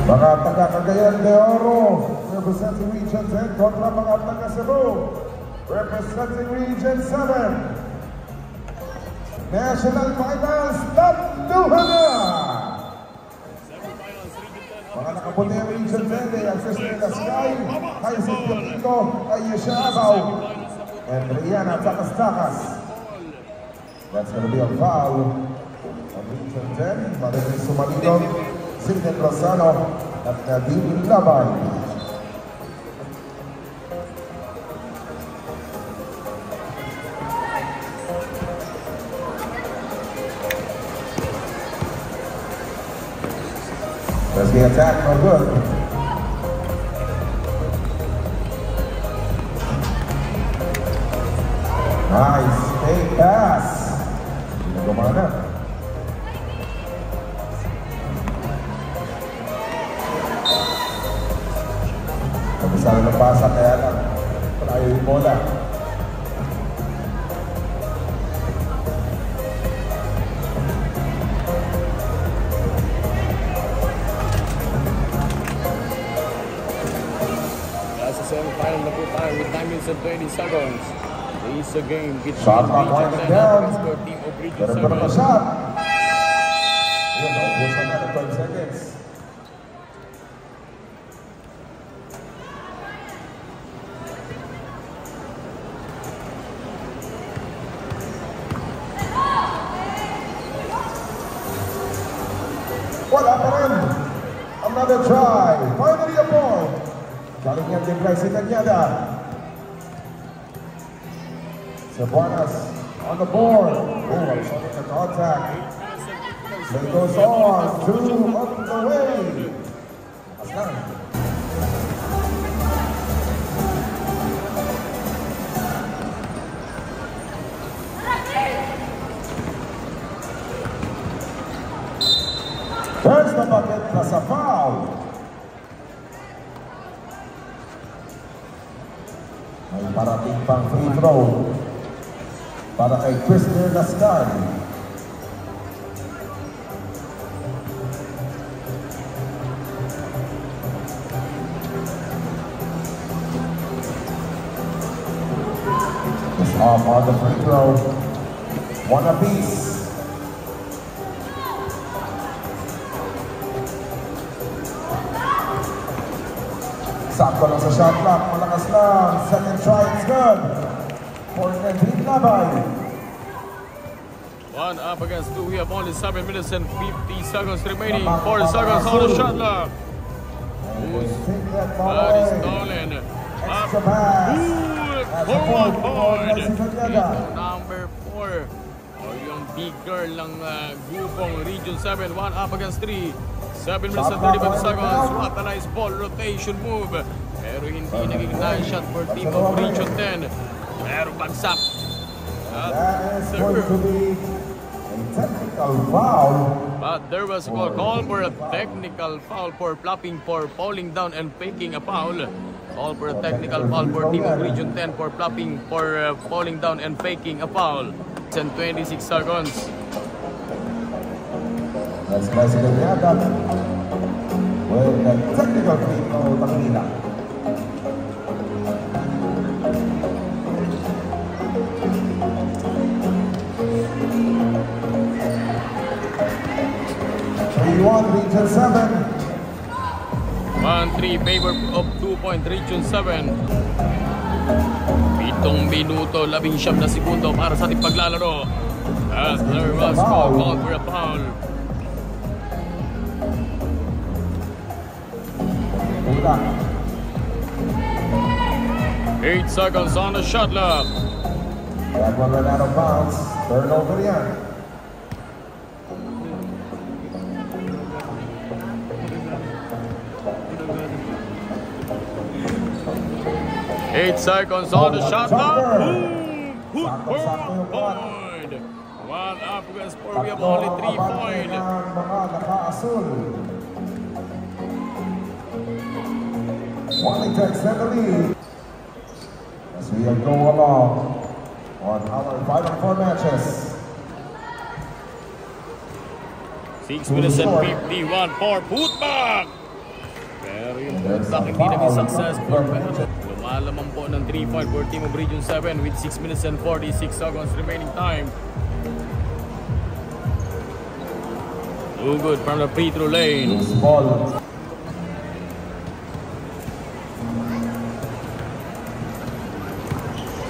Mga taga Cagayan de Oro, representing Region 10 kontra mga taga Cebu, representing Region 7. National Finals, tatluhan na! Mga nakaputi ang Region 10, ang Sister Sky, ay si Piotito, ay Yesha Abaw, and Rihanna Takas-Takas. That's going to be a foul on Region 10. Maraming Sumalino, Sidney Rosano, at Nadine Labay. There's the attack, no good. Nice fake pass. Gumana. Kabisado ng pasa kaya lang. Palayo yung bola. Semi-final na po tayo with 9 minutes and 20 seconds. There is a game between Shot clock Region 10 down. and the team of Region 7. Pero shot. Yun, naubusan na ng 12 seconds. Wala pa rin. Another try. Finally a point. Galing yan din Bryce Cañada. Cebuanas on the board. Oh, I'm showing the contact. Play goes on. 2 up the way. Aslan. Turns the bucket plus a foul. May parating pang free throw para kay Christopher Lascar. It's off on the free throw. One apiece. Sakto lang sa shot clock, malakas lang. Second try, it's good. For Nadine Labay. 1 up against 2. We have only 7 minutes and 50 seconds remaining. 4 seconds on the shot clock. That is stolen. Extra pass. For 1 point. Number 4. O yung big girl ng grupong Region 7. 1 up against 3. 7 minutes and 35 seconds. What a nice ball rotation move. Pero hindi naging nice shot for team of Region 10. Pero bagsak. That is going to be a technical foul. But there was a call for a technical foul for flopping, for falling down and faking a foul. Call for a technical foul for team of Region 10 for flopping, for falling down and faking a foul. 26 seconds. That's President Yada with the technical free throw Tangina. Region 7. 1-3 favor of 2-point Region 7. 7 minuto, 19 na segundo para sa ating paglalaro. As there was called for a foul. 8 seconds on the shot clock. That one ran out of bounds. Turnover yan. Eight seconds on the shot clock. Boom! Point. 1 up against 4. We have only 3 points. Wanting to extend the lead as we go along on our final 4 matches. 6 minutes and 51 for putback. Pero yung contact hindi naging successful. Pero lumalaman po ng 3 point for Team of Region 7 with 6 minutes and 46 seconds remaining time. Too good from the free throw lane. Ball.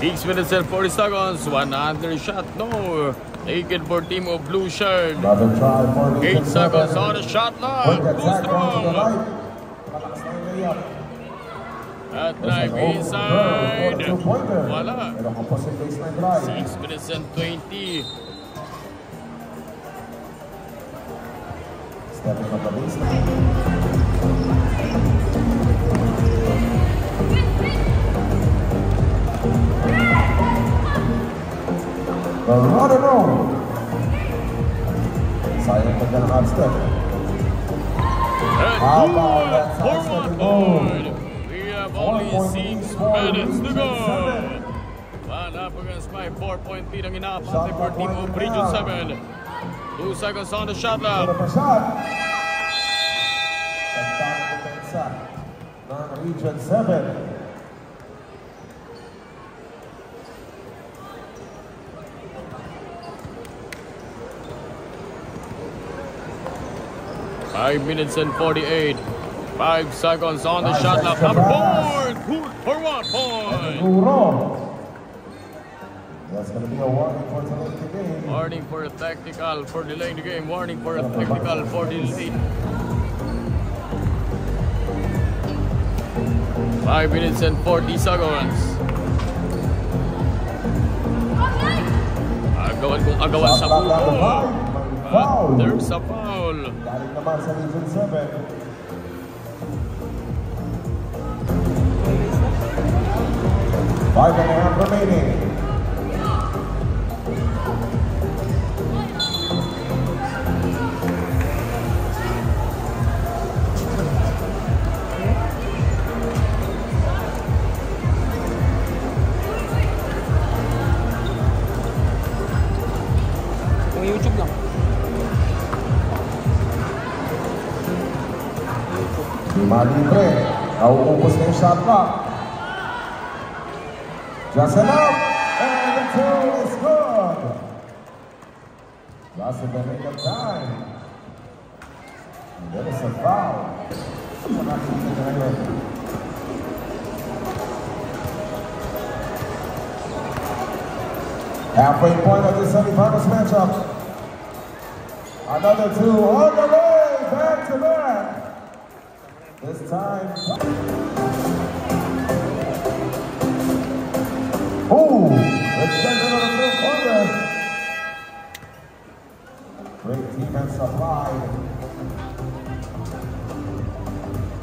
6 minutes and 40 seconds. One under shot. No. Taken for Team of Blue Shirt. 8 seconds on the shot clock. Too strong. That drive inside. Wala. 6 minutes and 20. Stepping up the baseline. The runner roll. Sayang pag ng half step. How about that half step goal? We have only 6 minutes to go. One up against my 4-point lead ang inaapante for Team of Region 7. 2 seconds on the shot clock. Tagtang depensa ng Region 7. Five minutes and 48. 5 seconds on the shot clock. Number 4. Good for 1 point. That's going to be a warning for delaying the game. Warning for a technical for delaying the game. Warning for a technical for delaying. 5 minutes and 40 seconds. Agawan kung agawan sa buko. There's a foul. Galing naman sa Region 7. 5.5 remaining. YouTube lang. Malibre. Nauubos na yung shot clock. Just enough. And the two is good. Just in the nick of time. And there is a foul. Halfway point of the semifinals matchup. Another two on the way. Back to back. This time. Oh, extended on the third quarter. Great defense applied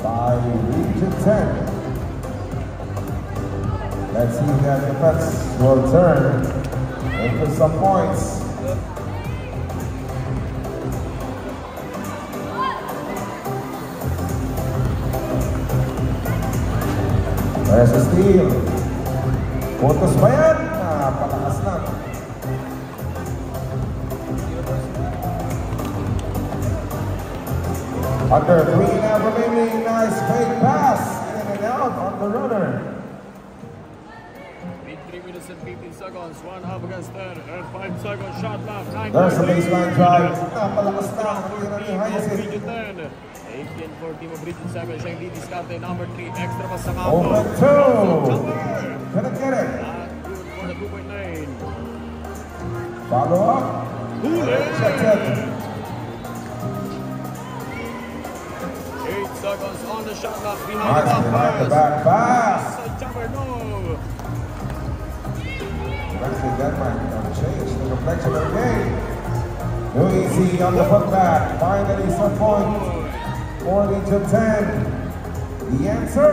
by Region 10. Let's see if that defense will turn into some points. There's a steal. Puntos ba yan? Palakas na. Under 3.5 remaining. Nice fake pass. In and out on the runner. 3 minutes and 15 seconds. 1 half against 10. And 5 seconds shot left. There's a baseline drive. Palakas na. Region 10. 18 for Team of Region 7. Siyang didiskarte. Number 3. Extra pass sa kampo. Open 2. Gonna get it. Good for the 2-point lane. Follow up. Check it. 8 seconds on the shot clock. Behind Nice the back pass. Jumper, no. Eventually that might change the complexion of the game. Too easy on the putback. Finally some point. 40 to 10. The answer?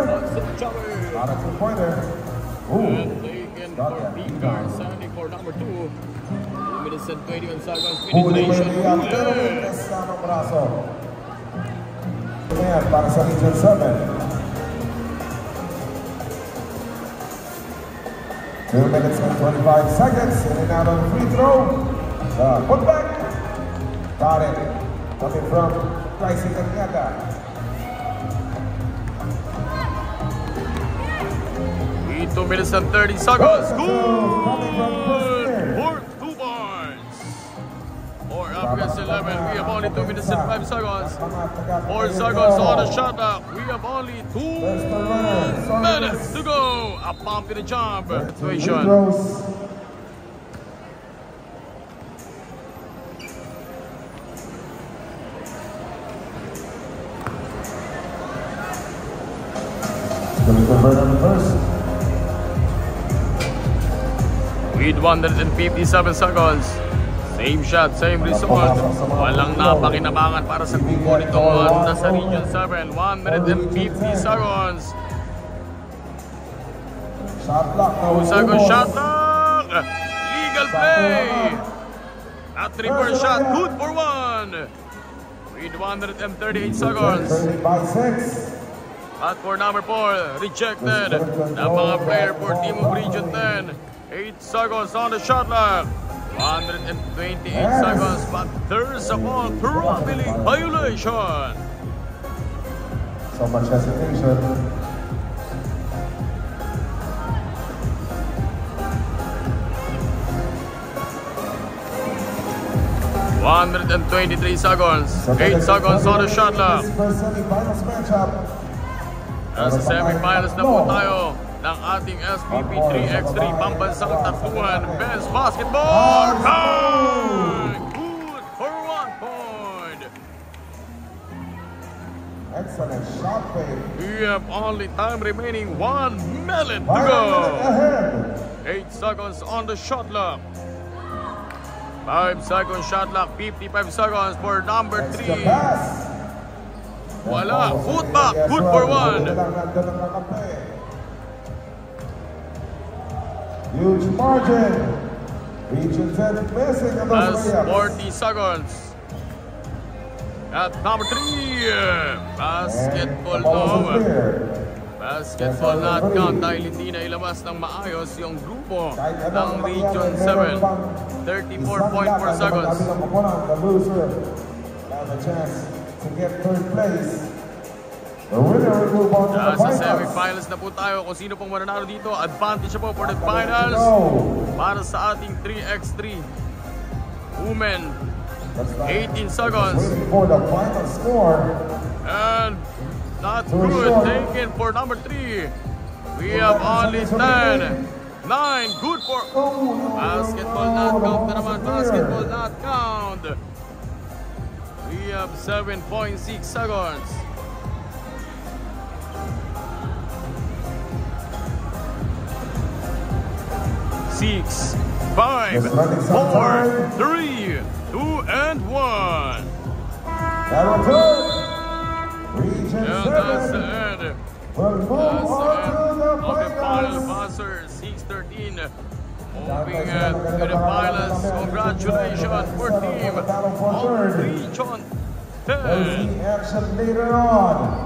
Not a two-pointer. And taken for B-Guard, 74, number 2. 2 minutes and 21 seconds. Penetration. Kasama braso. Ayan, para sa Region 7. 2 minutes and 25 seconds. In and out on the free throw. Putback. Got it. Coming from Bryson Cañada. 2 minutes and 30 seconds. Coming from first Good year. for 2 points. 4 up against 11. We have only 2 minutes and 5 seconds. 4 seconds on the shot clock. We have only 2 minutes to go. A pump in the jump situation. With 157 seconds. Same shot, same result. Walang napakinabangan para sa grupo nitong nasa Region 7. 1 minute and 50 seconds. 2 seconds shot clock. Legal play. At 3-point shot, good for 1. With 138 seconds. At for number 4, rejected. The mga player for Team of Region 10. 8 seconds on the shot clock. 128 seconds, but there's a ball troubling violation. So much hesitation. And 23 seconds. 8 seconds on the shot clock. Nasa semifinals na po tayo ng ating SPP 3x3 Pambansang Takbuhan Men's Basketball. Good for 1 point. Excellent shot fake. We have only time remaining 1 minute to go. 8 seconds on the shot clock. 5 seconds shot clock. 55 seconds for number 3. Wala. Foot back. Good for 1. Huge margin. Region 10 missing on those Last layups. 40 seconds. At number 3. Basketball no. Basketball not count dahil hindi na ilabas ng maayos yung grupo ng Region 7. 34.4 seconds. The loser has a chance to get third place. The winner will move on to the Sa finals. semifinals na po tayo kung sino pong mananalo dito. Advantage po for the finals para sa ating 3x3 women. 18 seconds. Waiting for the final score. And not good. Taken for number 3. We have only 10. 9. Good for basketball not count na naman. Basketball not count. We have 7.6 seconds. 6, 5, 4, 3, 2, and 1. That'll do it. Region And that's the 7 end. will move That's the on end to the of the final finals. buzzer. 6:13. Moving to the finals. Congratulations for team of Region 10. There's the action later on.